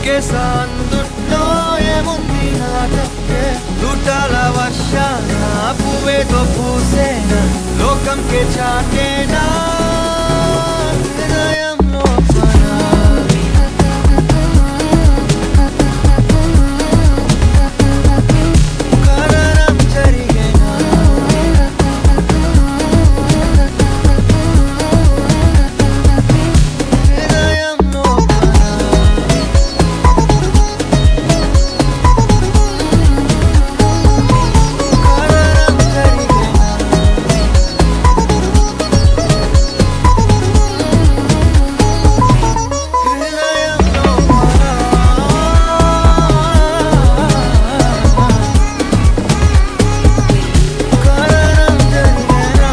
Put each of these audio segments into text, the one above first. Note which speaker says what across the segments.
Speaker 1: దూకేసా అందుట్లో ఏముంది నా తప్పే దుటాల వర్షాన పువ్వేతో పూసేనా లోకంకే చాటేనా హృదయంలో కారణం జరిగేనా హృదయంలో కారణం జరిగేనా హృదయంలో కారణం జరిగేనా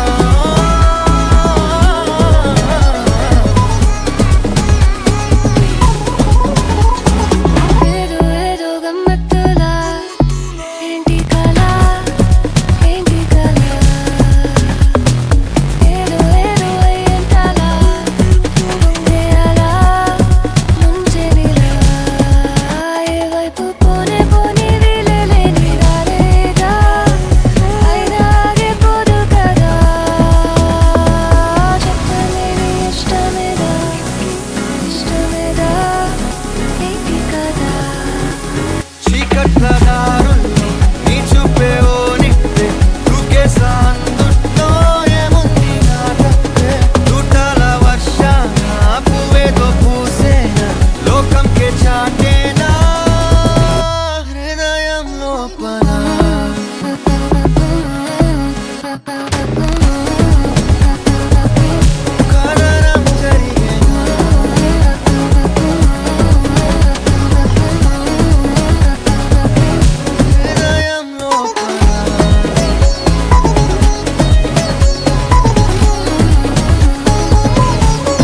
Speaker 2: ఏదో ఏదో గమ్మత్తులా ఏంటి కళ ఏదో ఏదో అయ్యేంతలా గుండె అలా ముంచెనిలా ఏ వైపు పోనే పోని వీలులేని దారేగా అయినా ఆగిపోదు కదా చెప్పలేని ఇష్టమేదా ఏంటి కదా
Speaker 1: చీకట్ల దారుల్లో నీ చూపే ఓ నిప్పే దూకేసా అందుట్లో ఏముంది నా తప్పే దుటాల వర్షాన పువ్వేతో పూసేనా లోకంకే చాటేనా హృదయం లోపల కారణం జరిగేనా హృదయం లోపల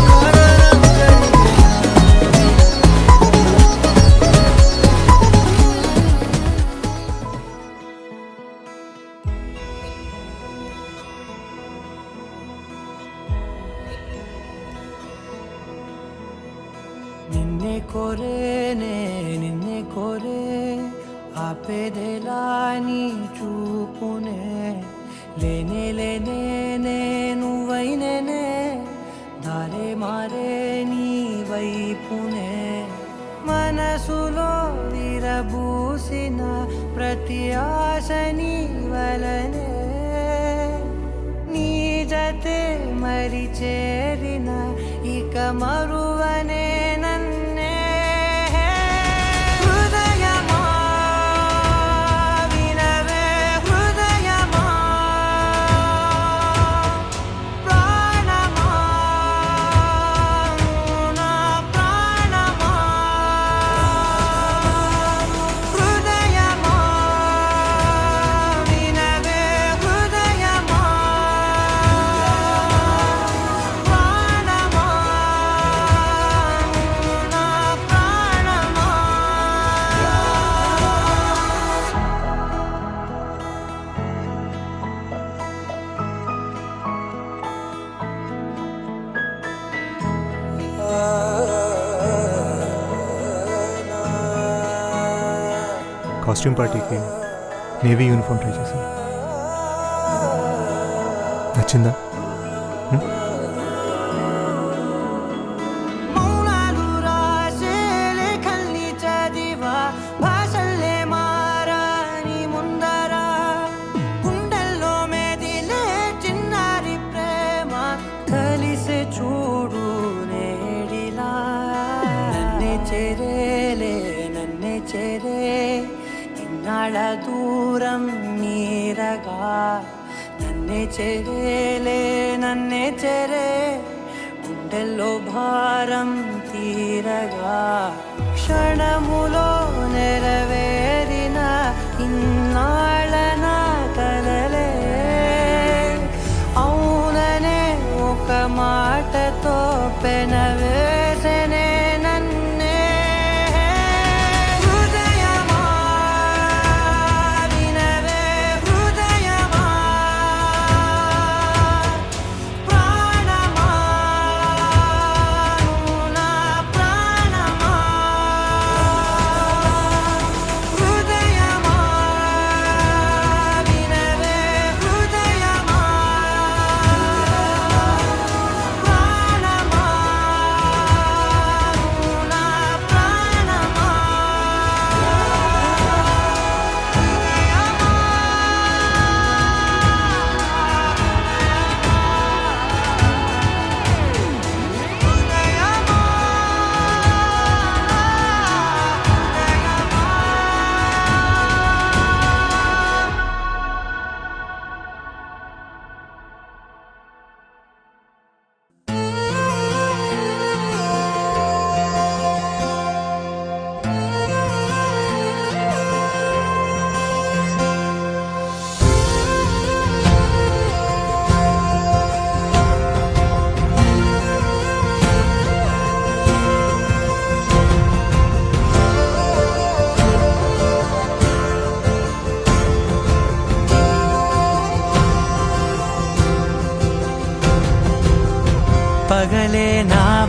Speaker 1: కారణం జరిగేనా నిన్నే కోరేనే నిన్నే కోరే ఆపేదెలా నీ చూపునే లేనే లేనే నువ్వైనేనే దారే మారే నీ వైపునే మనసులో విరబూసిన ప్రతి ఆశ నీ వలనే నీ జతే మరి చేరిన ఇక మరువనే నన్నే హృదయమా వినవే హృదయమా ప్రాణమా నా ప్రాణమా హృదయమా వినవే హృదయమా ప్రాణమా నా ప్రాణమా
Speaker 3: కాస్ట్యూమ్ పార్టీకి నేవీ యూనిఫామ్ ట్రై చేశాను. నచ్చిందా?
Speaker 1: మౌనాలు రాసే లేఖల్ని చదివా భాషల్లే మారాని ముందర గుండెల్లో మెదిలే చిన్నారి ప్రేమ కలిసే చూడు నేడిలా నన్నే చేరే ఇన్నాళ్ళ దూరం నీరగా నన్నే చేరే గుండెల్లో భారం తీరగా క్షణములో నెరవేరిన ఇన్నాళ్ళ నా కలలే అవుననే ఒక మాటతో పెనవేసనే నన్నే హృదయమా వినవే హృదయమా ప్రాణమా నా ప్రాణమా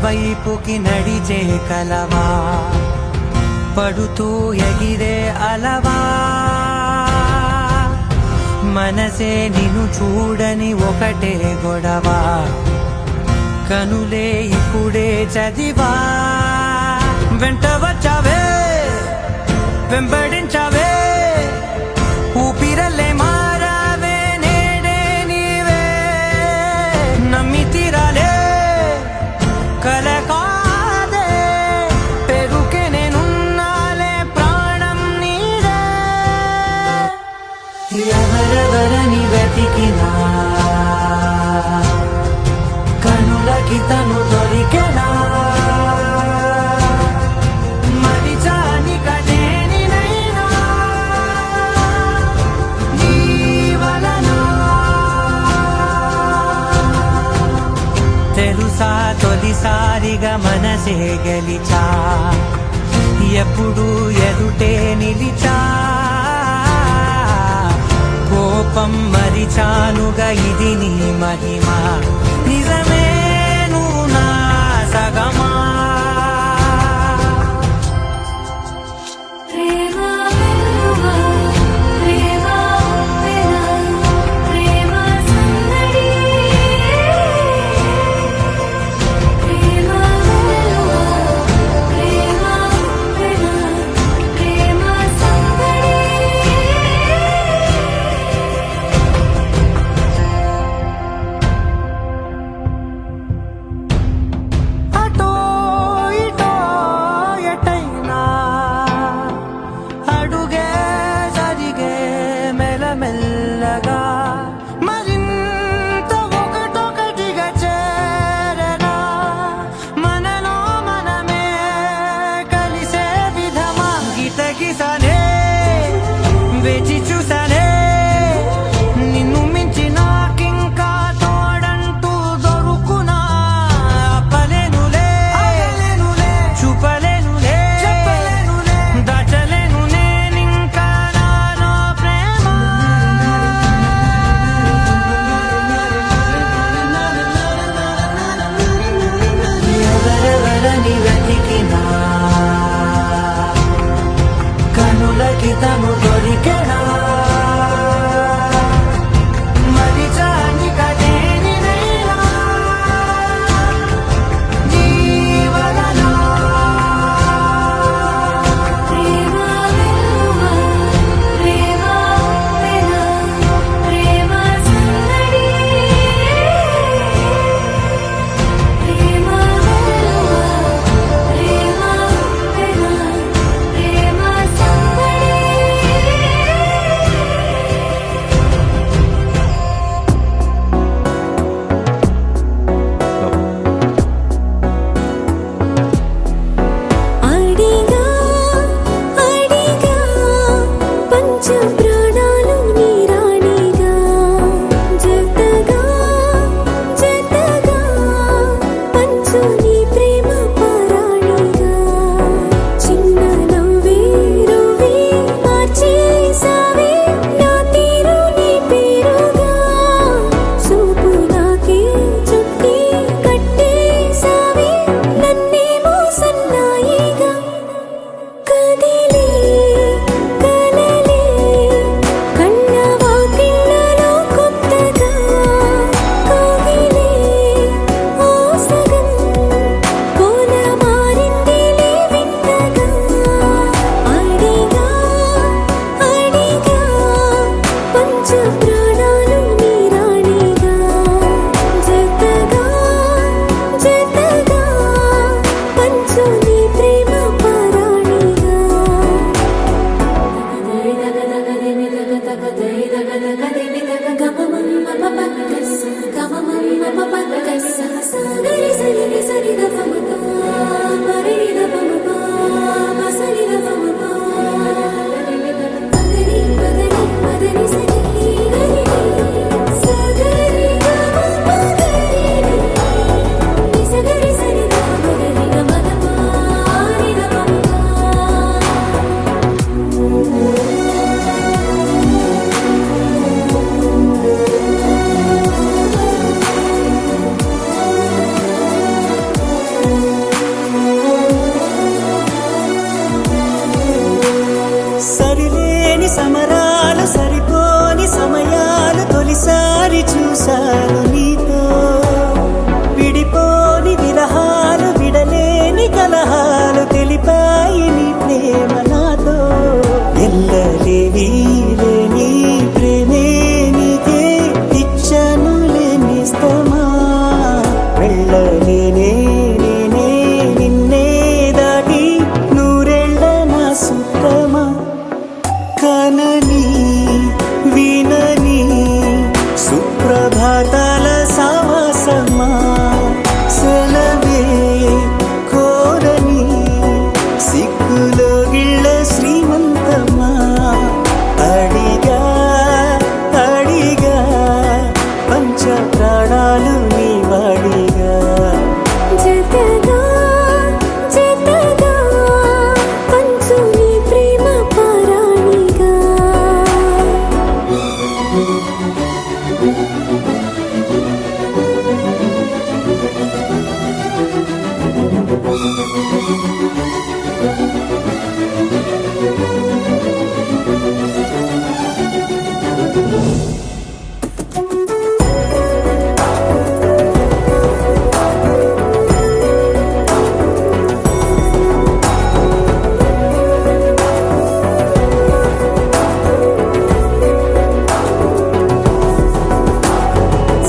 Speaker 1: వైపుకి నడిచే కలవా పడుతూ ఎగిరే అలవా మనసే నిన్ను చూడని ఒకటే గొడవ కనులే ఇప్పుడే చదివా వెంట వచ్చావే వెంబడించావే ఊపిరల్లే మారావే నేడే నీవే నమ్మి తీరాలే కల కాదే పెరుకే నేనున్నాలే ప్రాణం నీడే ఎవరెవరని వెతికినా కనులకి తను దొరికెనా మరిచాని కదేనినైనా నీ వలన తెలుసా తొలిసారిగా మనసే గెలిచా ఎప్పుడు ఎదుటే నిలిచా కోపం మరిచానుగా ఇది నీ మహిమ నిజమే నువ్వు నా సగమా
Speaker 2: ప్రేమ వెలుగా ప్రేమ ఉప్పెన ప్రేమ సందడి ప్రేమ వెలుగా ప్రేమ ఉప్పెన ప్రేమ సందడి
Speaker 1: అటో ఇటో చూస్తున్నా నీ వెంటే పడతా నీ కళ్ళల్లో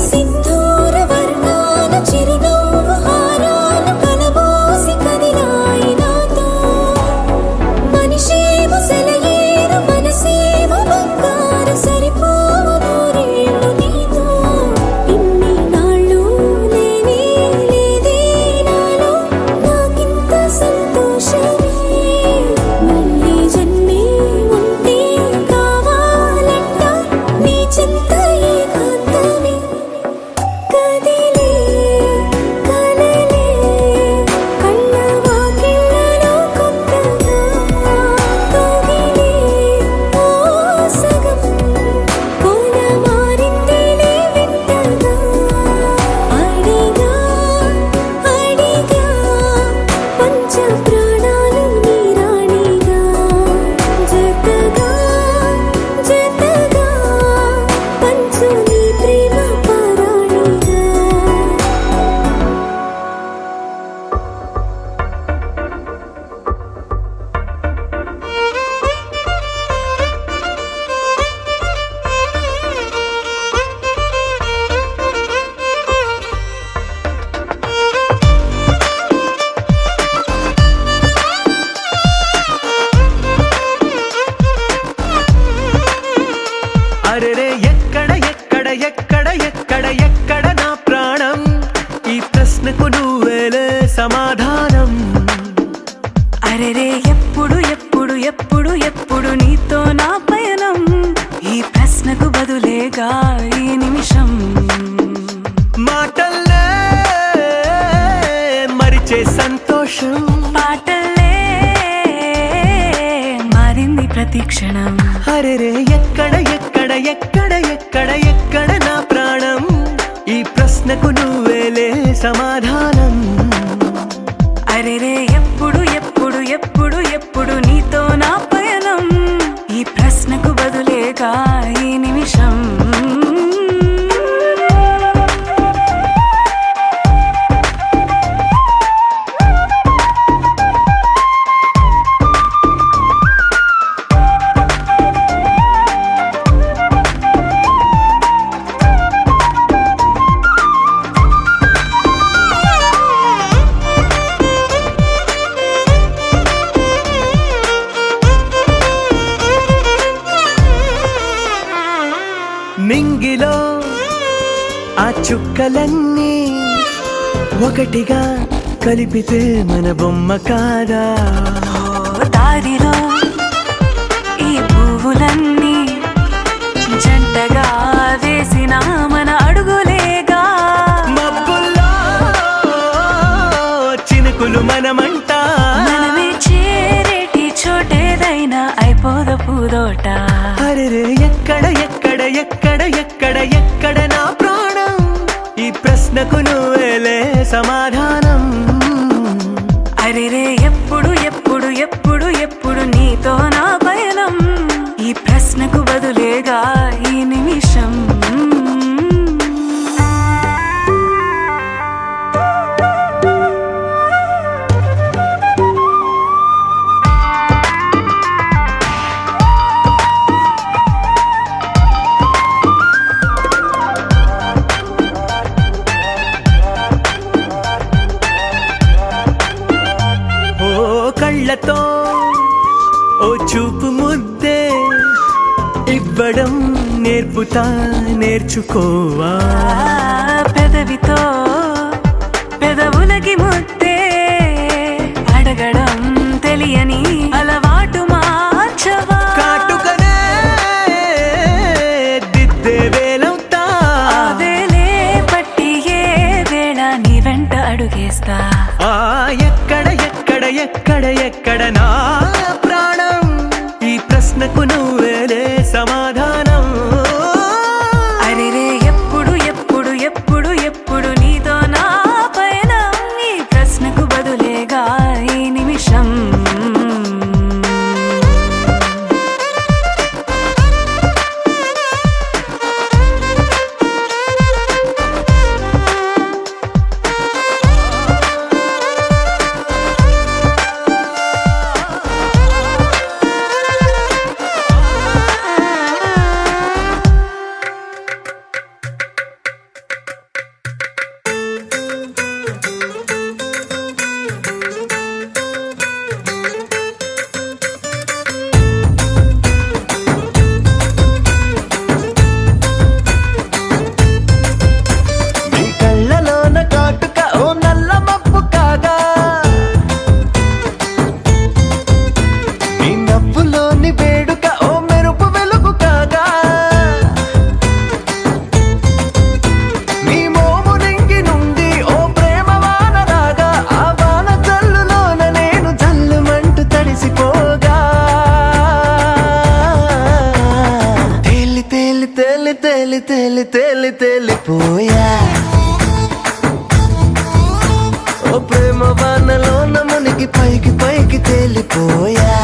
Speaker 2: సింధూర వర్ణాల చిరునవ్వు హారాలు కలబోసి కదిలాయి నాతో మనిషేమో సెలయేరు మనసేమో బంగారు సరిపోవు నూరేళ్ళు నీతో ఇన్ని నాళ్ళు లేనే లేదే నాలో నాకింత సంతోషమే మళ్ళీ జన్మే ఉంటే కావాలంట నీ చింత ఏకాంతమే కదిలే కలలే కళ్ళ వాకిళ్ళలో కొత్తగా కదిలే ఓ సగం కోన మారిందిలే వింతగా అడిగా అడిగా పంచ ప్రాణాలు నీ రాణిగా జతగా జతగా పంచు నీ ప్రేమ పారాణిగా
Speaker 1: అరెరే ఎక్కడ ఎక్కడ ఎక్కడ ఎక్కడ ఎక్కడ నా ప్రాణం ఈ ప్రశ్నకు నువ్వేలే సమాధానం
Speaker 2: అరెరే ఎప్పుడు ఎప్పుడు ఎప్పుడు ఎప్పుడు నీతో నా పయనం ఈ ప్రశ్నకు బదులేగా ఈ నిమిషం
Speaker 1: మాటల్లే మరిచే సంతోషం
Speaker 2: పాటల్లే మారింది ప్రతి క్షణం
Speaker 1: అరెరే ఎక్కడ ఎక్కడ ఎక్కడ ఎక్కడ ఎక్కడ నా ప్రాణం ఈ ప్రశ్నకు నువ్వేలే సమాధానం
Speaker 2: అరెరే ఎప్పుడు ఎప్పుడు ఎప్పుడు ఎప్పుడు నీతో నా పయనం ఈ ప్రశ్నకు బదులేగా ఈ నిమిషం
Speaker 1: మింగిలో ఆ చుక్కలన్నీ ఒకటిగా కలిపితే మన బొమ్మ కాదా
Speaker 2: దారిలో ఈ పువ్వులన్నీ జంటగా వేసిన మన అడుగులేగా
Speaker 1: మబ్బుల్లో చినుకులు మనమంట
Speaker 2: మనమే చేరేటి చోటేదైనా అయిపోద పూదోట
Speaker 1: అరెరే ఎక్కడ ఎక్కడ ఎక్కడ ఎక్కడ ఎక్కడ నా ప్రాణం ఈ ప్రశ్నకు నువ్వేలే సమాధానం
Speaker 2: అరెరే ఎప్పుడు ఎప్పుడు ఎప్పుడు ఎప్పుడు నీతో నా పయనం ఈ ప్రశ్నకు బదులేగా ఈ నిమిషం
Speaker 1: ఓ కళ్ళతో ఓ చూపు ముద్దే ఇవ్వడం నేర్పుతా నేర్చుకోవా
Speaker 2: పెదవితో పెదవులకి ముద్దే అడగడం తెలియని అలవాటు మార్చవా
Speaker 1: కాటుకనే దిద్దే వేలవుతా
Speaker 2: వేలే పట్టి ఏ వేళ నీ వెంట అడుగేస్తా
Speaker 1: ఆ ఎక్కడ ఎక్కడ ఎక్కడ ఎక్కడ నా ప్రాణం ఈ ప్రశ్నకు నువ్వేలే సమాధానం
Speaker 2: అరెరే ఎప్పుడు ఎప్పుడు ఎప్పుడు ఎప్పుడు నీతో నా పయనం ఈ ప్రశ్నకు బదులేగా ఈ నిమిషం
Speaker 4: తేలి తేలి తేలిపోయా ఓ ప్రేమ వానలో మునిగి పైకి పైకి తేలిపోయా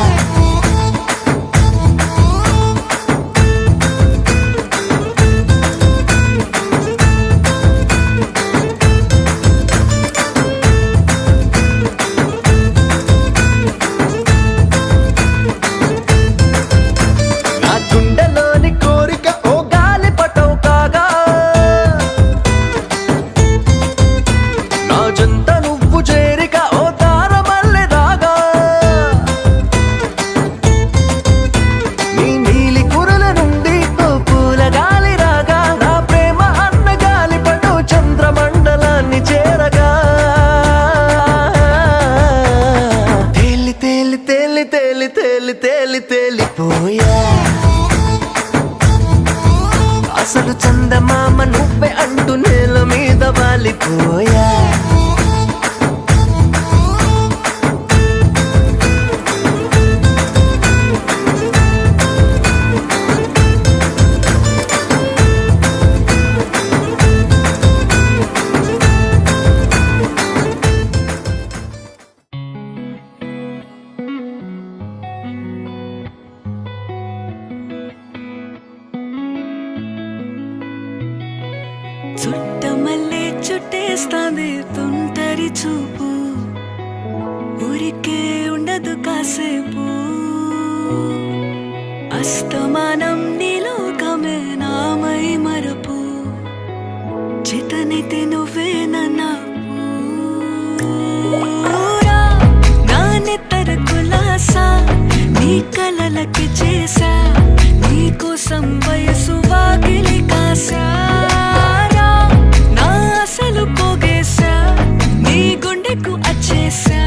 Speaker 4: నా గుండెలోని కోరిక ఓ గాలి పటం కాగా నా జంట నువ్వు చేరిక ఓ తారమల్లె రాగా నీ నీలి కురల నుండి ఓ పూల గాలి రాగా నా ప్రేమ అన్న గాలి పటం చంద్రమండలాన్ని చేరగా తేలి తేలి తేలి తేలి తేలి తేలి తేలిపోయా అసలు చందమామ నువ్వే అంటూ నేల మీద వాలిపోయా
Speaker 2: చుట్టమల్లే చుట్టేస్తాంది తుంటరి చూపు ఊరికే ఉండదు కాసేపు అస్తమానం నీలోకమే నామై మరపు చితనైతే నువ్వే నన్నా నా నెత్తర కులాసా నీ కలలకి చేసా నీ కోసం వయసు వాకిలి కాసా అసలు పోగేశా నీ గుండెకు అచ్చేసా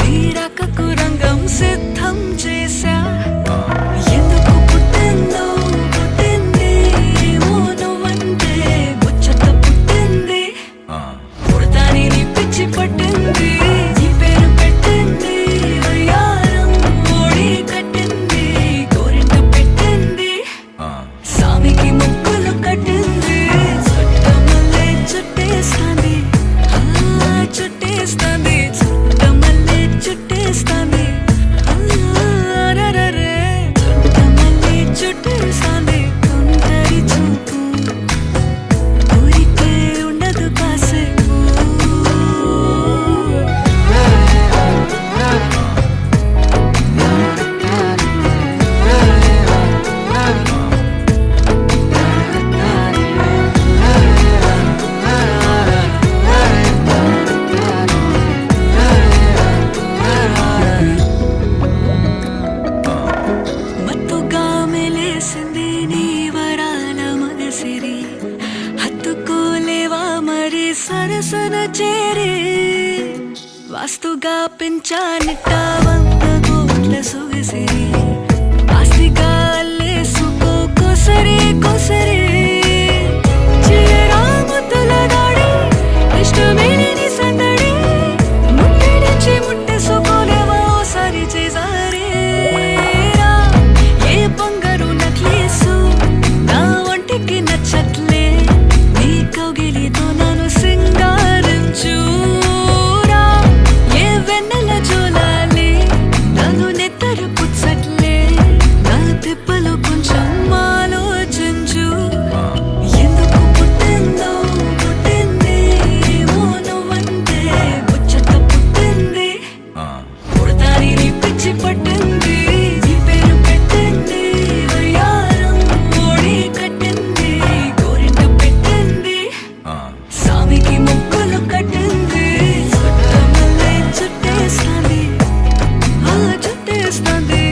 Speaker 2: నీ రకకు రంగం సిద్ధం చేశా ఎందుకు పుట్టిందో పుట్టింది ఏమో నువ్వంటే ముచ్చట పుట్టింది పుడతాని నీ పిచ్చి పట్టింది నీ పేరు పెట్టింది వయ్యారం ఓడి కట్టింది గోరింట పెట్టింది సామికి ముక్కులు కట్టింది చుట్టేస్తాంది చుట్టేస్తాంది చుట్టమల్లే చుట్టేస్తాంది రరే చుట్టమల్లే చుట్టేస్తాంది తుంటరి చూపు ఊరికే ఉండదు కాసేపు మత్తుగా మెలేసింది నీ వరాల మగసిరి హత్తుకోలేవా మరి సరసన చేరి వాస్తుగా పెంచానిట్ట 100 కోట్ల సొగసిరి ఆస్తిగా అల్లేసుకో కొసరి కొసరి చిరరా ముద్దుల దాడి ఇష్టమేని సందడి ముట్టడించి ముట్టేసుకోలేవా ఓసారి చేసారి ఏ బంగారు నక్లీసు నా ఒంటికి నచ్చట్లే నీ కౌగిలితో నన్ను సింగారించురా ఏ వెన్నెల జోలాలి నన్ను నెత్తరు పుచ్చట్లే నా తిప్పలు కొంచెం ఆలోచించు ఎందుకు పుట్టిందో పుట్టింది ఏమో నువ్వంటే ముచ్చట పుట్టింది పుడతాని నీ పిచ్చి పట్టింది నీ పేరు పెట్టింది వయ్యారం ఓడి కట్టింది గోరింట పెట్టింది సామికి ముక్కులు కట్టింది చుట్టమల్లే చుట్టేస్తాంది చుట్టేస్తాంది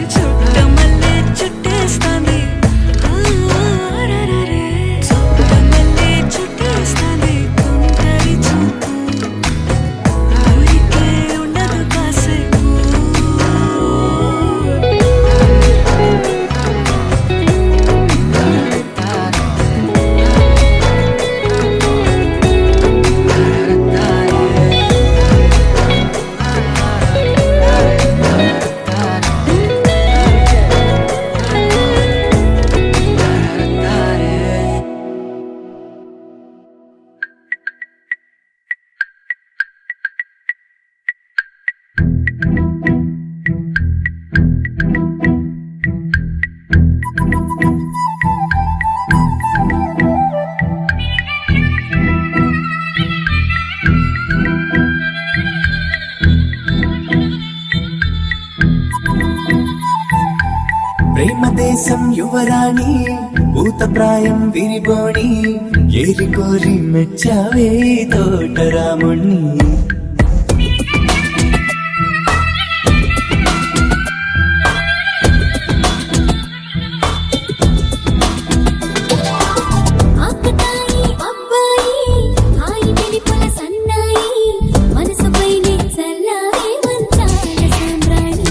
Speaker 4: ప్రేమ దేశం యువరాణి భూత ప్రాయం విరిబోణి ఏరి కోరి మెచ్చావే తోటరాముణ్ణి
Speaker 2: ఆకతాయి అబ్బాయి హాయి వెలిపల సన్నాయి మనసుపైనే చల్లారే మంచాల సాంబ్రాణి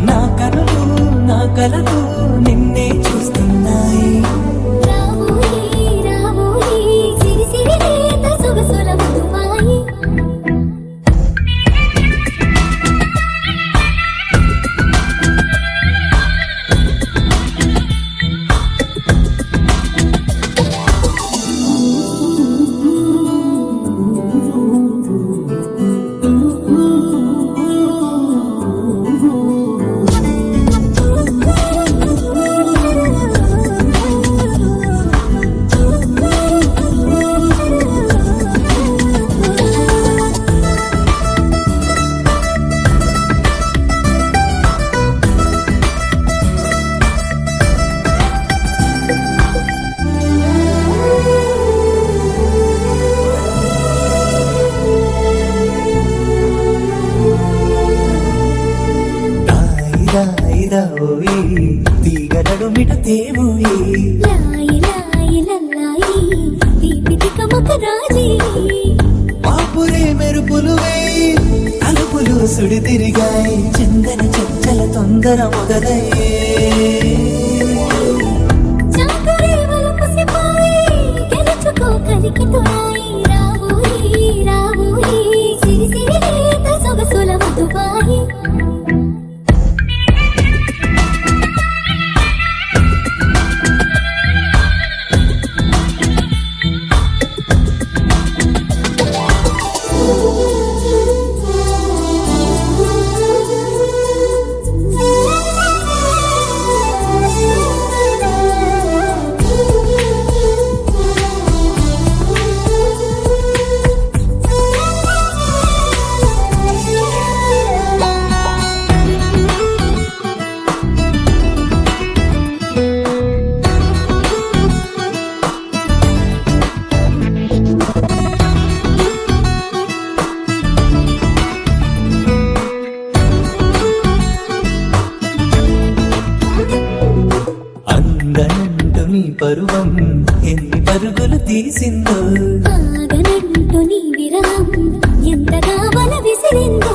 Speaker 4: నా కనులు నా కలలు నిన్నే చూస్తున్నాయి
Speaker 2: రావోయి రావోయి సిరి సిరి లేత సొగసుల మధువాయి
Speaker 4: రాయిరాయిరాయి తీగలడు మిట తేవోయి
Speaker 2: లాయి లాయి లల్లాయి తీపి తికమక రాజీ
Speaker 4: పాపురే మెరుపులు వేయి తలుపులు సుడి తిరిగాయి చందన చంచల తొందర మొదలయ్యే
Speaker 2: చాకరేవలు పుసిపోయి గెలుచుకో కలికి తోయి రావోయి రావోయి సిరి సిరి లేత సొగసుల మధువాయి
Speaker 4: అందనంటు నీ పరువం ఎన్ని పరుగులు తీసిందో
Speaker 2: ఆగనంటూ నీ విరహం ఎంతగా వల విసిరిందో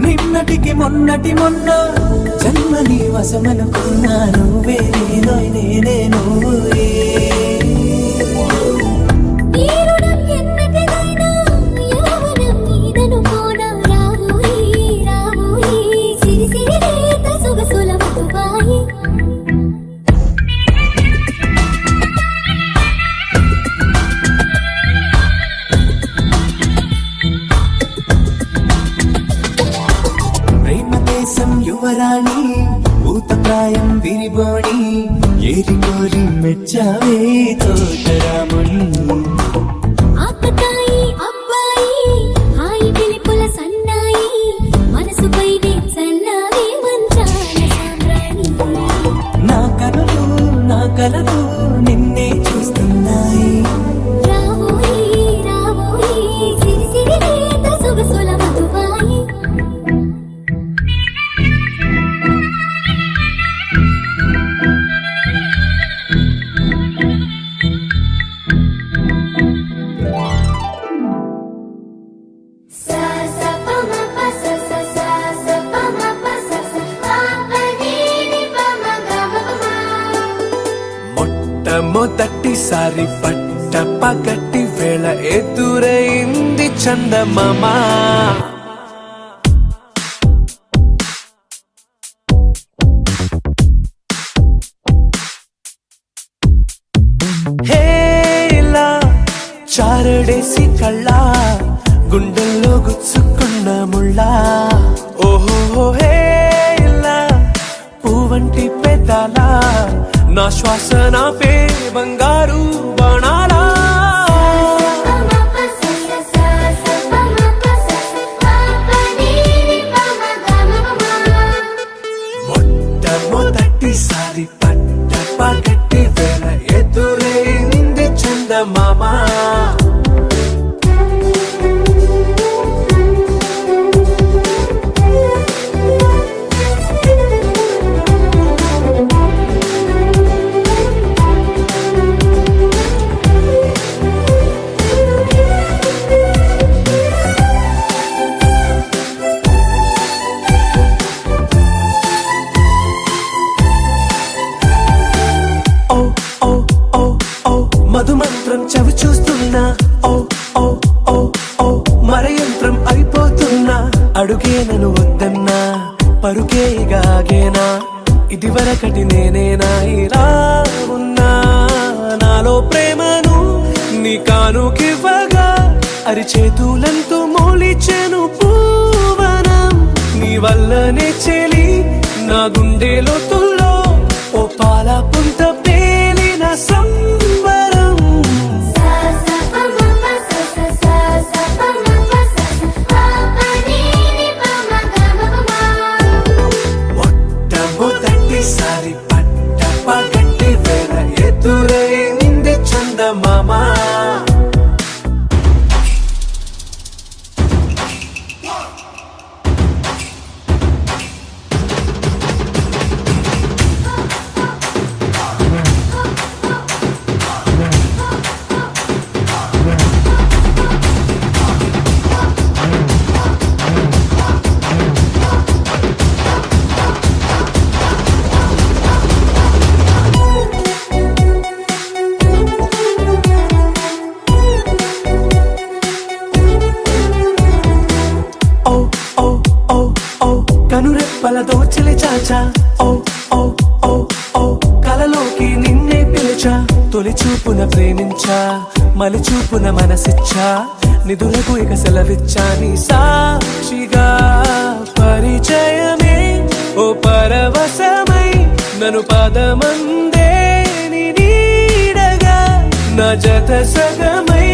Speaker 4: నిన్నటికి మొన్నటి మొన్న జన్మని వశమనుకున్నా నువ్వే నేనే నువ్వే
Speaker 2: ఈ రుణం ఎన్నటిదైనా యౌవనం నీదనుకోనా రావోయి రావోయి సిరి సిరి లేత సొగసుల మధువాయి
Speaker 4: ప్రేమ దేశం యువరాణి భూత ప్రాయం విరిబోణి ఏరి కోరి మెచ్చావే తోటరాముణ్ణి
Speaker 2: ఆకతాయి అబ్బాయి హాయి వెలిపల సన్నాయి మనసుపైనే చల్లారే మంచాల సాంబ్రాణి
Speaker 4: నా కనులు నా కలలు నిన్నే చూస్తున్నాయి
Speaker 2: రావోయి రావోయి సిరి సిరి లేత సొగసుల మధువాయి
Speaker 5: Sa sa pa ma pa sa sa sa sa pa ma pa sa sa pa pa ni ni pa ma ga ma pa ma.
Speaker 1: మొట్టమొదటిసారి పట్ట పగటి వేళ ఎదురైంది చందమామ హే ఇలా చారడేసి కళ్ళ గుండెల్లో గుచ్చుకున్న ముళ్ళ ఓహో హే ఇలా పువ్వంటి పెదాల నా శ్వాస నాపే బంగారు బాణాలా
Speaker 5: Pa ma pa sa sa sa sa pa ma pa sa sa pa pa ni ni pa ma ga ma pa ma.
Speaker 1: మొట్టమొదటి మొదటిసారి పట్ట పగట్టి వేళ ఎదురైంది చందమామ మధుమంత్రం చవి చూస్తున్నా ఓ ఓ ఓ ఓ మరయంత్రం అయిపోతున్నా అడుగే నన్ను వద్దన్నా పరుకేగాగేనా ఇది వరకటి నేనేనా ఇలా ఉన్నా నాలో ప్రేమను నీ కానుకివ్వగా అరిచేతులంతో మోలిచెను పూవనం నీ వల్లనే చెలి నా గుండె లోతుల్లో ఓ పాల పుంత పేలిన సంబరం
Speaker 5: సా సా ప మ ప స స సా సా ప మ ప స స ప ప ని ని ప మ గ మ ప మ
Speaker 1: మొట్టమొదటిసారి పట్ట పగట్టి వేళ ఎదురైంది చందమామ కనురెప్పల దోచిలి చాచా ఓ ఓ ఓ ఓ కలలోకి నిన్నే పిలిచా తొలి చూపున ప్రేమించా మలి చూపున మనసిచ్చా నిదురకు ఇక సెలవిచ్చా నీ సాక్షిగా పరిచయమే ఓ పరవశమై నన్ను పదమందే నీ నీడగా నా జత సగమై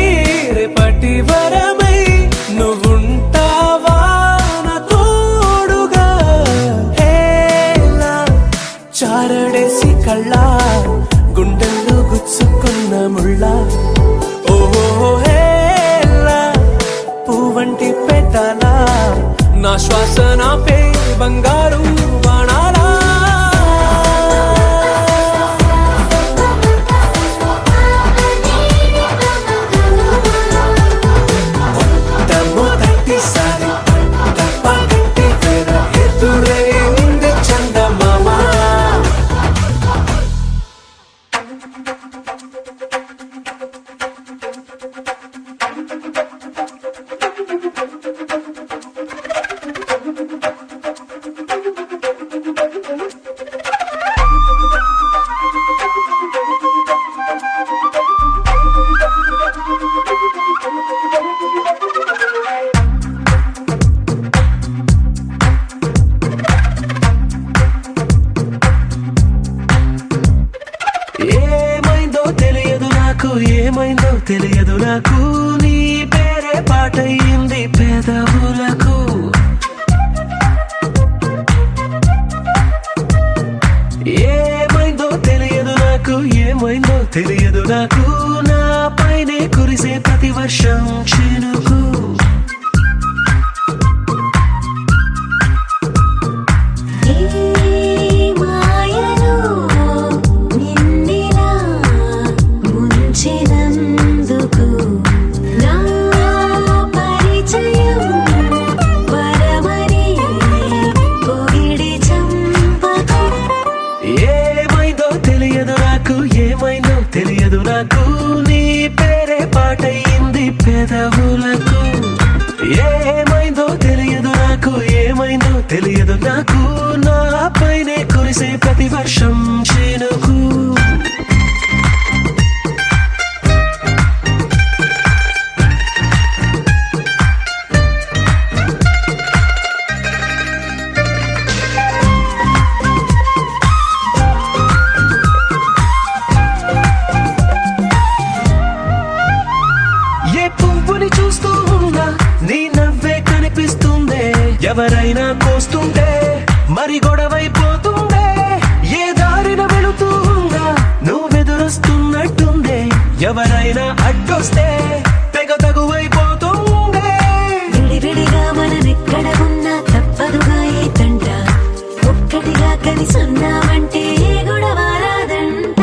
Speaker 1: రేపటి వరమై నువ్వుంటావా నా తోడుగా హేలా చారడేసి కళ్ళ గుండెల్లో గుచ్చుకున్న ముళ్ళ ఓహో హేలా పువ్వంటి పెట్టాల నా శ్వాస నాపే బంగారు బాణాలా మొదటిసారి పగట్టి వేళ ఎదురైంది చందమామ ఏమైందో తెలియదు నాకు ఏమైందో తెలియదు నాకు నీ పేరే పాటయింది పెదవులకు ఏమైందో తెలియదు నాకు ఏమైందో తెలియదు నాకు నా పైనే కురిసే ప్రతి వర్షం చినుకు
Speaker 2: మాయలో నిన్నిలా ముంచినందుకు నా పరిచయం వరమని పొగిడి చంపకు
Speaker 1: ఏమైందో తెలియదు నాకు ఏమైందో తెలియదు నాకు నీ పేరే పాటయింది పెదవులకు ఏమైందో తెలియదు నాకు ఏమైందో తెలియదు నాకు నా పైనే కురిసే ప్రతి వర్షం చినుకు ఏ పువ్వుని చూస్తూ ఉన్నా నీ నవ్వే కనిపిస్తుందే ఎవరైనా కోస్తుంటే మరి దగ్గరకొస్తే తెగ తగువైపోతుండే.
Speaker 2: విడివిడిగా మనమెక్కడ ఉన్నా తప్పదుగా ఈ తంట, ఒక్కటిగా కలిసి ఉన్నామంటే ఏ గొడవ రాదంట.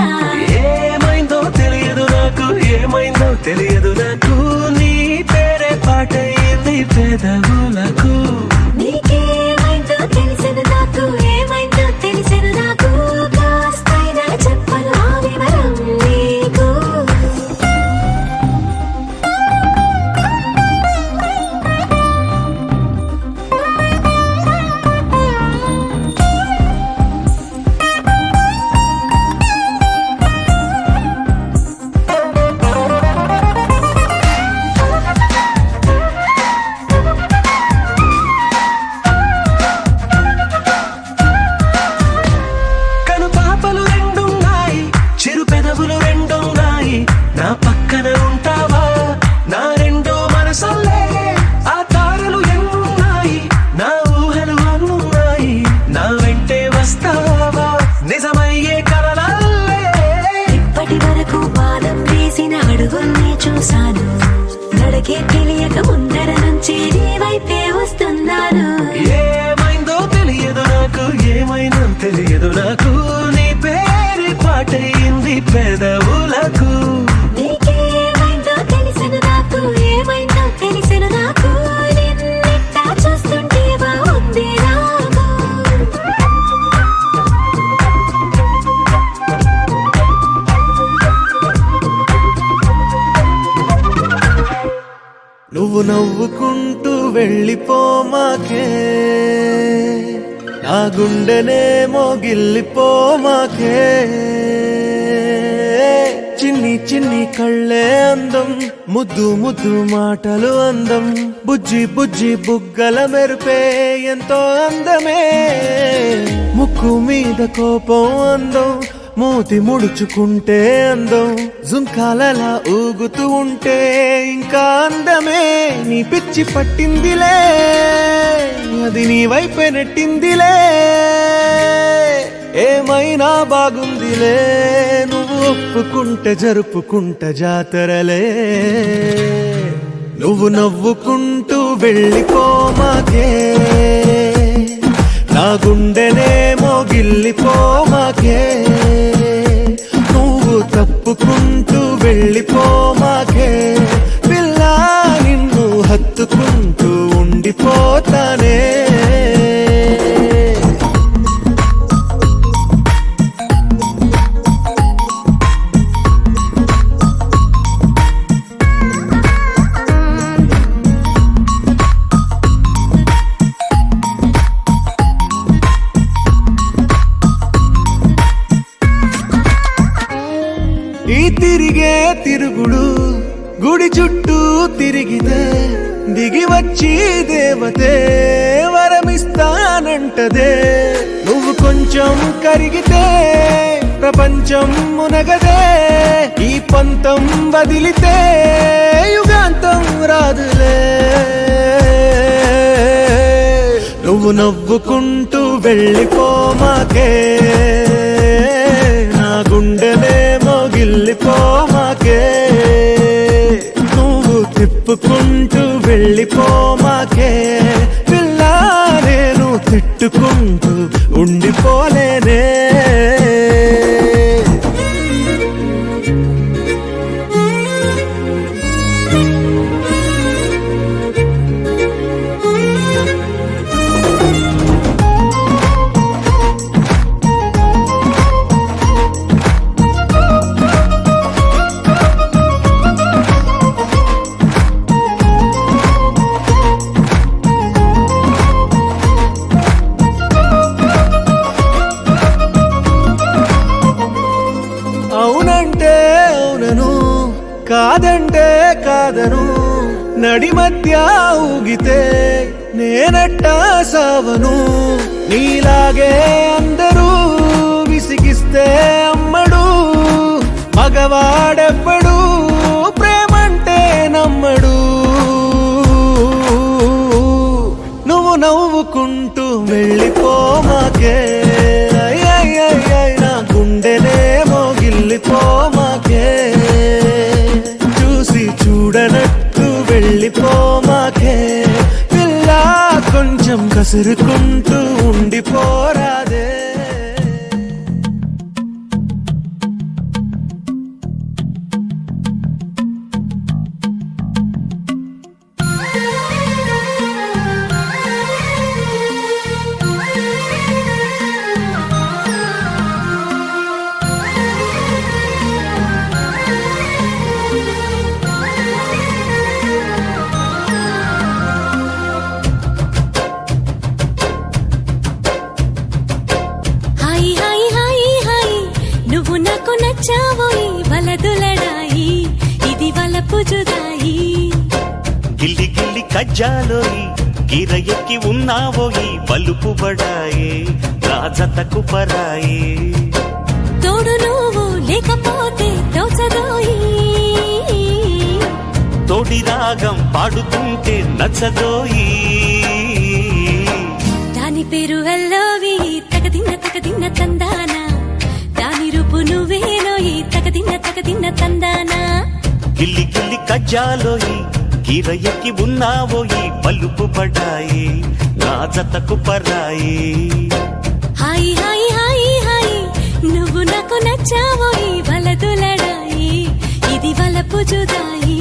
Speaker 1: ఏమైందో తెలియదు నాకు, ఏమైందో తెలియదు నాకు, నీ పేరే పాటయింది పెదవులకు.
Speaker 2: నీకేమైందో తెలిసిన నాకు, ఏమైందో తెలిసిన నాకు, కాస్తైనా చెప్పను ఆ వివరం నీకు.
Speaker 1: కను పాపలు రెండున్నాయి, చిరు పెదవులు రెండున్నాయి, నా పక్కన ఉంటావా నా రెండో మనసల్లే. ఆ తారలు ఎన్నున్నాయి, నా ఊహలు అన్నున్నాయి, నా వెంటే వస్తావా నిజమయ్యే కలలల్లే.
Speaker 2: ఇప్పటి వరకు పాదం వేసిన అడుగుల్ని చూశాను, నడకే తెలియక ముందర నుంచి నీ వైపే వస్తున్నాను.
Speaker 1: ఏమైందో తెలియదు నాకు, ఏమైందో తెలియదు నాకు, నీ పేరు పాటయింది పెదవులకు.
Speaker 2: నీకేమైందో తెలిసిన నాకు, ఏమైందో తెలిసిన నాకు, నిన్నెట్టా చూస్తుంటే బాగుంది నాకు.
Speaker 4: నువ్వు నవ్వుకుంటూ వెళ్ళిపోమాకే, నా గుండెనేమో గిల్లిపోమాకే. చిన్ని చిన్ని కళ్ళే అందం, ముద్దు ముద్దు మాటలు అందం, బుజ్జి బుజ్జి బుగ్గల మెరుపే ఎంతో అందమే. ముక్కు మీద కోపం అందం, మూతి ముడుచుకుంటే అందం, జుంకాలలా ఊగుతూ ఉంటే ఇంకా అందమే. నీ పిచ్చి పట్టిందిలే, అది నీ వైపే నెట్టిందిలే. ఏమైనా బాగుందిలే, నువ్వు ఒప్పుకుంటే జరుపుకుంట జాతరలే. నువ్వు నవ్వుకుంటూ వెళ్ళిపోమాకే, నా గుండెనేమో గిల్లిపోమాకే. నువ్వు తప్పుకుంటూ వెళ్ళిపోమాకే, పిల్ల నిన్ను హత్తుకుంటూ ఉండిపోతానే. ఈ తిరిగే తిరుగుడు గుడి చుట్టూ తిరిగితే, దిగి వచ్చి దేవతే వరమిస్తానంటదే. నువ్వు కొంచెం కరిగితే ప్రపంచం మునగదే, ఈ పంతం వదిలితే యుగాంతం రాదులే. నువ్వు నవ్వుకుంటూ వెళ్ళిపోమాకే, నా గుండెనేమో గిల్లిపోమాకే. నువ్వు తిప్పుకుంటూ వెళ్ళిపోమాకే, పిల్ల నేను తిట్టుకుంటూ ఉండిపోలేనే. అవునంటే అవునను, కాదంటే కాదను, నడి మధ్య ఊగితే నేనట్టా సావను. నీలాగే అందరూ విసిగిస్తే అమ్మడు, మగవాడెవ్వడు ప్రేమంటే నమ్మడు. నువ్వు నవ్వుకుంటూ వెళ్ళిపోమాకే, నా గుండెనేమో గిల్లిపోమాకే. చూసి
Speaker 2: నచ్చావోయి వలదులడాయి ఇది వలపు జుదాయి
Speaker 6: గిల్లి గిల్లి కజ్జాలోయి గిర ఎక్కి ఉన్నావోయి బలుపు బడాయే రాజతకు పరాయే
Speaker 2: తోడు నువ్వు లేకపోతే దోచదోయి
Speaker 6: తోడి రాగం పాడుతుంటే నచ్చదోయి
Speaker 2: దాని పేరు అల్లోవి తగదిన్న తందాన దాని రూపు నువ్వేనోయి తగదిన్న తందానా
Speaker 6: గిల్లి గిల్లి కజ్జాలోయి గిర ఎక్కి ఉన్నావోయి బలుపు బడాయే రాజతకు పరాయే
Speaker 2: హాయి హాయి హాయి హాయి నువ్వు నాకు నచ్చావోయి వలదులడాయి ఇది వలపు జుదాయి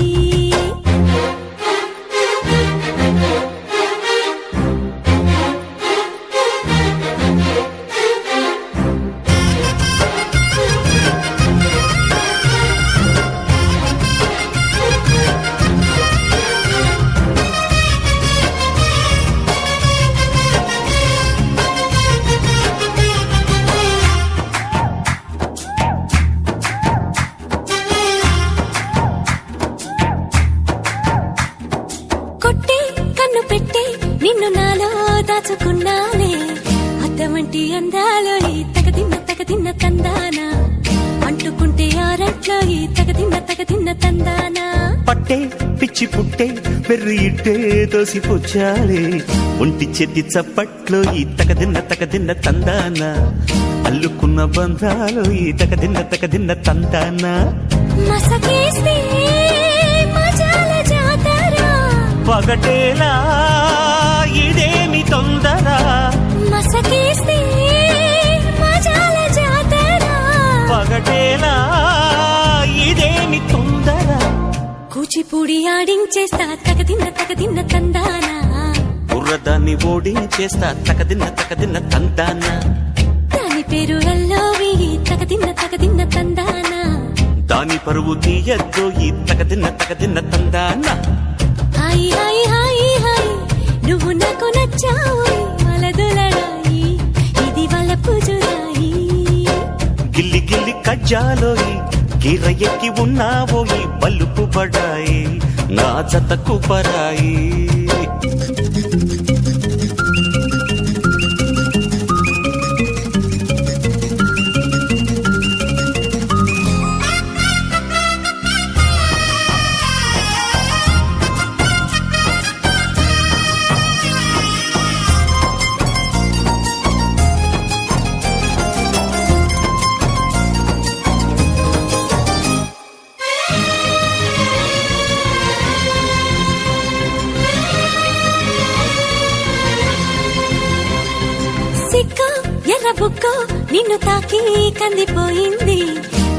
Speaker 2: కొట్టి కన్ను పెట్టి నిన్ను నాలో దాచుకున్నానే అద్దమంటి అందాలో ఈ తగదిన్న తందానా అంటుకుంటే ఆరట్లో ఈ తగదిన్న తందానా
Speaker 6: పట్టే పిచ్చి పుట్టే వెర్రి ఇట్టే దోసి పుచ్చాలే ఒంటి చెట్టి చప్పట్లో ఈ తగదిన్న తందాన అల్లుకున్న బంధాలు ఈ తగదిన్న తందాన
Speaker 2: మసకేస్తే మజాల జాతర
Speaker 6: పగటేలా ఇదేమి తొందర
Speaker 2: మసకేస్తే మజాల జాతర
Speaker 6: పగటేలా ఇదేమి తొందర
Speaker 2: కూచిపూడి ఆడించేస్తా తగదిన్న తందానా
Speaker 6: బుర్రదాన్ని ఓడించేస్తా తగదిన్న తందాన
Speaker 2: దాని పేరు అల్లోవి తగదిన్న తందానా
Speaker 6: దాని పరువు తీయద్దు ఈ తగదిన్న తందాన
Speaker 2: హాయి హాయి హాయి హాయి నువ్వు నాకు నచ్చావోయి వలదులడాయి ఇది వలపు జుదాయి
Speaker 6: గిల్లి గిల్లి కజ్జాలోయి గిర ఎక్కి ఉన్నావోయి బలుపు బడాయి నా జతకు పరాయి
Speaker 2: సిక్క ఎర్ర బుక్క నిన్ను తాకి కందిపోయింది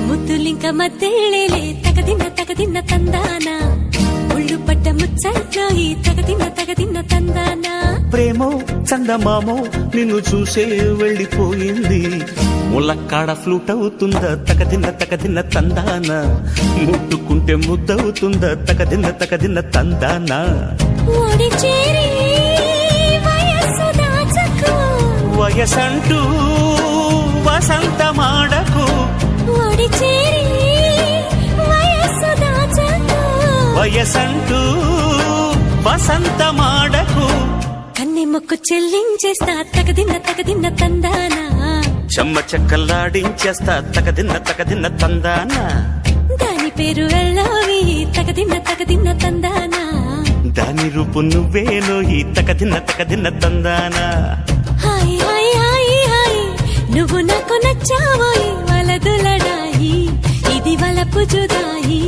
Speaker 2: ముద్దులింక మద్దెళ్ళేలే తగదిన్న తందానా ఒళ్ళు పట్ట ముచ్చట్లో ఈ తగదిన్న తందానా
Speaker 6: ప్రేమో చందమామో నిన్ను చూసే వెళ్ళిపోయింది ములక్కాడ ఫ్లూట్ అవుతుందా తగదిన్న తందాన ముట్టుకుంటే ముద్దవుతుందా తగదిన్న తందాన
Speaker 2: ఓడి చేరి వయస్సు దాచకు
Speaker 6: వయసంటూ వసంతమాడకు
Speaker 2: ఓడి చేరి వయస్సు దాచకు
Speaker 6: వయసంటూ వసంతమాడకు
Speaker 2: కన్నె మొక్కు చెల్లించేస్తా తగదిన్న తందానా
Speaker 6: చెమ్మ చెక్కల్లాడించేస్తా తగదిన్న తందాన
Speaker 2: దాని పేరు అల్లోవి తగదిన్న తందానా
Speaker 6: దాని రూపు నువ్వేనో ఈ తగదిన్న తందాన
Speaker 2: హాయి హాయి హాయి హాయి నువ్వు నాకు నచ్చావోయి వలదులడాయి ఇది వలపు జుదాయి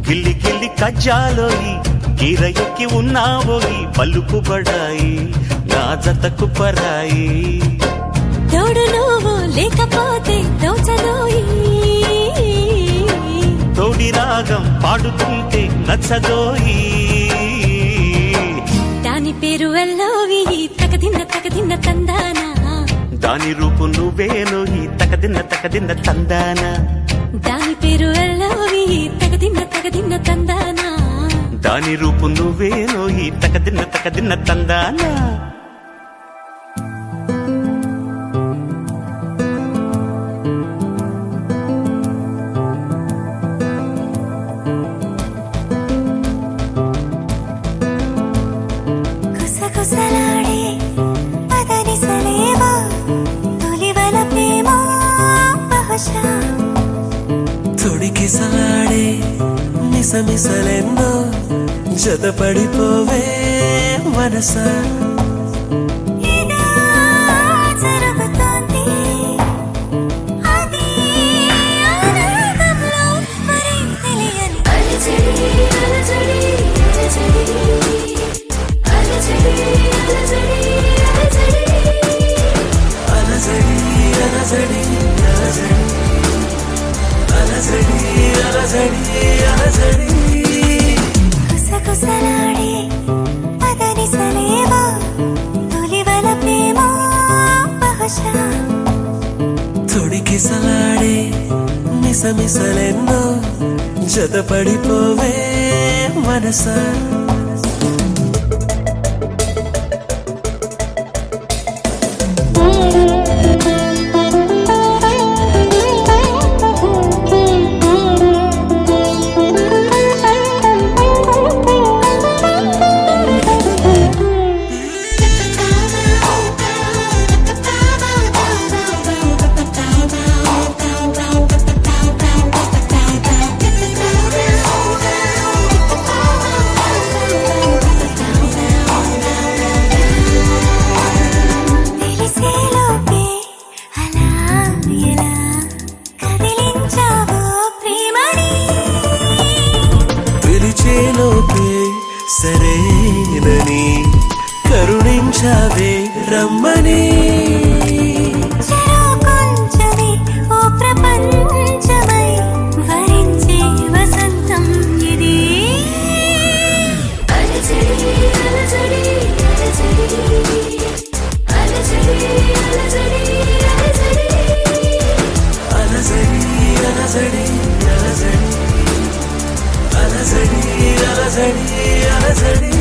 Speaker 6: గిల్లి గిల్లి కజ్జాలోయి గిర ఎక్కి ఉన్నావోయి బలుపు బడాయి నా జతకు పరాయి
Speaker 2: తోడు నువ్వు లేకపోతే దోచదోయి
Speaker 6: తోడి రాగం పాడుతుంటే నచ్చదోయి
Speaker 2: దాని పేరు అల్లోవి తగదిన్న తందానా
Speaker 6: దాని రూపు నువ్వేనో ఈ తగదిన్న తందాన
Speaker 2: దాని పేరు అల్లోవి తగదిన్న తందానా
Speaker 6: దాని రూపు నువ్వేనో ఈ తగదిన్న తందాన
Speaker 2: బహుశా
Speaker 1: తొడికిసలాడే మిసమిసలెన్నో జతపడిపోవే మనసా
Speaker 2: ఏదో జరుగుతోంది అది ఆనందంలో మరి తెలియని
Speaker 5: అలజడి అలజడి అలజడి అలజడి అలజడి
Speaker 1: అలజడి అలజడి అలజడి అలజడి అలజడి
Speaker 2: గుసగుసలాడే పదనిసలేమో తొలివల ప్రేమ బహుశా
Speaker 1: తొడికిసలాడే మిసమిసలెన్నో జతపడిపోవే మనసా
Speaker 2: తెలిసేలోపే అలా ఎలా కదిలించావో ప్రేమని
Speaker 1: పిలిచేలోపే సరేనని కరుణించావే రమ్మని
Speaker 2: చెరో కొంచెమే ఓ ప్రపంచమై వరించే వసంతం ఇది
Speaker 5: అలజడి అలజడి అలజడి అలజడి అలజడి
Speaker 1: అలజడి అలజడి అలజడి అలజడి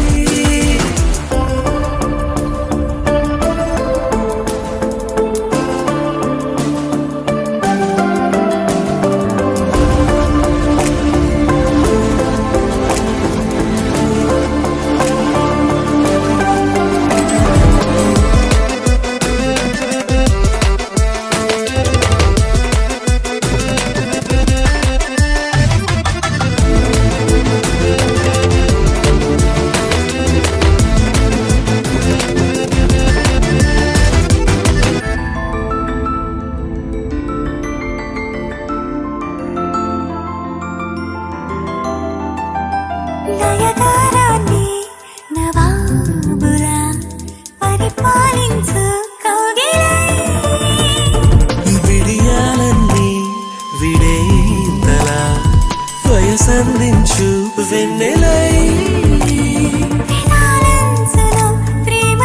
Speaker 2: నయగారాన్ని నవాబులా పరిపాలించు కౌగిలై
Speaker 1: విడియాలన్నీ విడేంతల వయసందించు వెన్నెలై
Speaker 2: వినాలంచులో ప్రేమ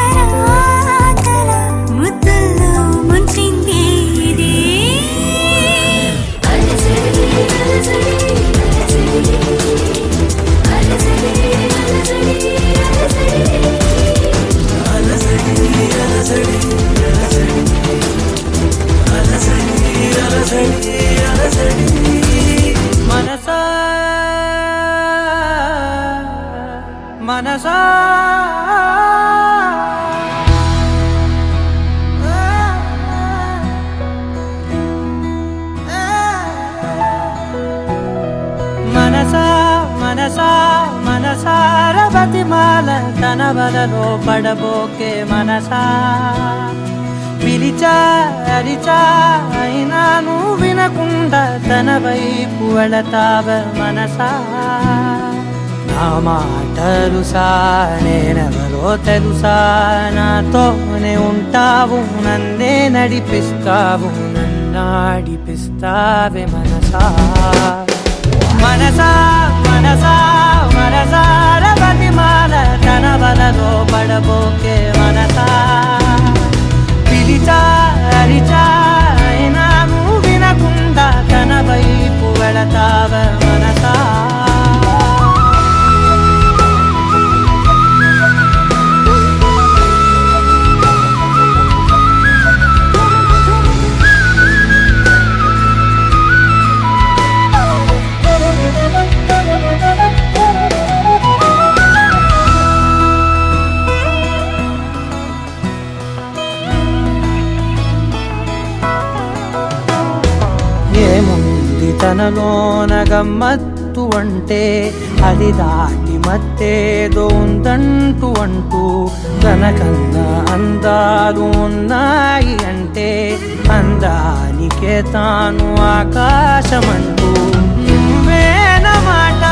Speaker 2: రాతల ముద్దుల్లో ముంచింది ఇది
Speaker 5: అలజడి అలజడి అలజడి
Speaker 1: అలజడి అలజడి అలజడి
Speaker 7: మనసా మనసా మనసా మనసా మనసార బతిమాల తన వలలో పడబోకే మనసా పిలిచా అరిచా అయినా నువ్వు వినకుండా తన వైపు వెళతావ మనసా నా మాటలుసా నేనెవరో తెలుసా నాతోనే ఉంటావు నన్నే నడిపిస్తావు నన్నాడిపిస్తావే మనసా మనసా మనసా మనసార బతిమాల తన వలలో పడబోకే మనసా పిలిచా అరిచా అయినా నువ్వు వినకుండా తన వైపు వెళతావ మనసా తనలోన గమ్మత్తు అంటే అది దాటి మత్తేదో ఉందంటూ అంటూ తనకన్నా అందాలు ఉన్నాయి అంటే అందానికే తాను ఆకాశమంటూ నువ్వేనమాట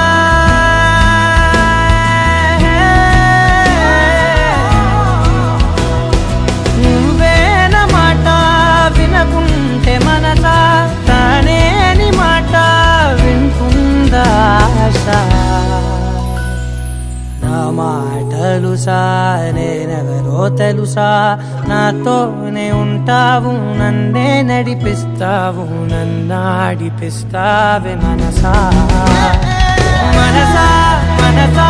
Speaker 7: నువ్వేనమాట వినకుంటే మనసా తానేని మాట వింటుందా ఆశ నా మాటలు నేనెవరో తెలుసా నాతోనే ఉంటావు నన్నే నడిపిస్తావు నన్నాడిపిస్తావే మనసా మనసా మనసా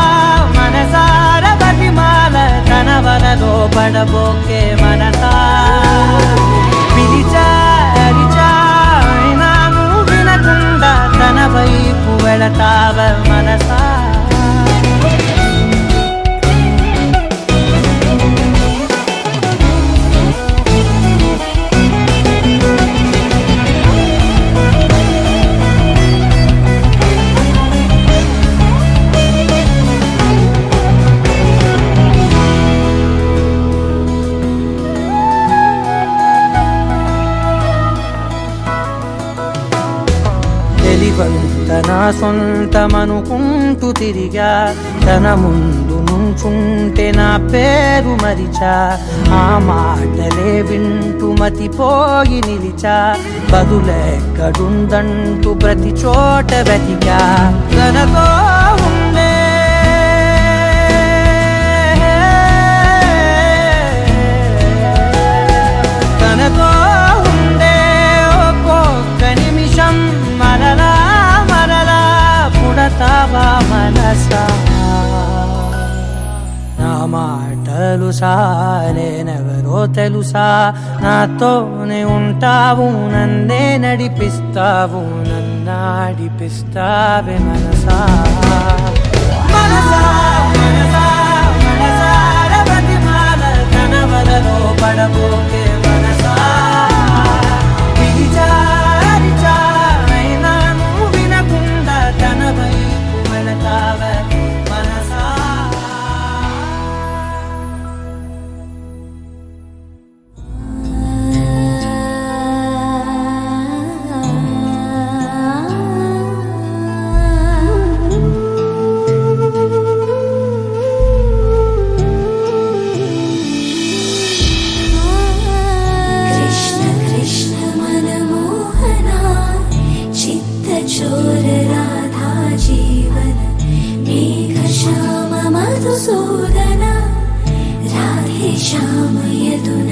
Speaker 7: మనసార బతిమాల తన వలలో పడబోకే మనసా పిలిచా అరిచా అయినా నువ్వు వినకుండా తన వైపు వెళతావ మనసా తన సొంతమనుకుంటూ తిరిగా తన ముందు నుంచుంటే నా పేరు మరిచా ఆ మాటలే వింటూ మతిపోయి నిలిచా బదులెక్కడుందంటూ ప్రతి చోట వెతికా తనతో ఉండే తనతో ఉండే ఒక్కొక్క నిమిషం మరలా పుడతావా మనసా నా మాటలు నేనెవరో తెలుసా నాతోనే ఉంటావు నన్నే నడిపిస్తావు నన్నాడిపిస్తావే మనసా మనసా మనసా మనసార బతిమాల తన వలలో పడబోకే మనసా పిలిచా అరిచా అయినా నువ్వు వినకుండా తన వైపు వెళతావే మనసా
Speaker 2: కృష్ణ కృష్ణ మనమోహనా చిత్తచోర రాధా జీవన మేఘ శ్యామ మధుసూదన రాధే శ్యామ యదున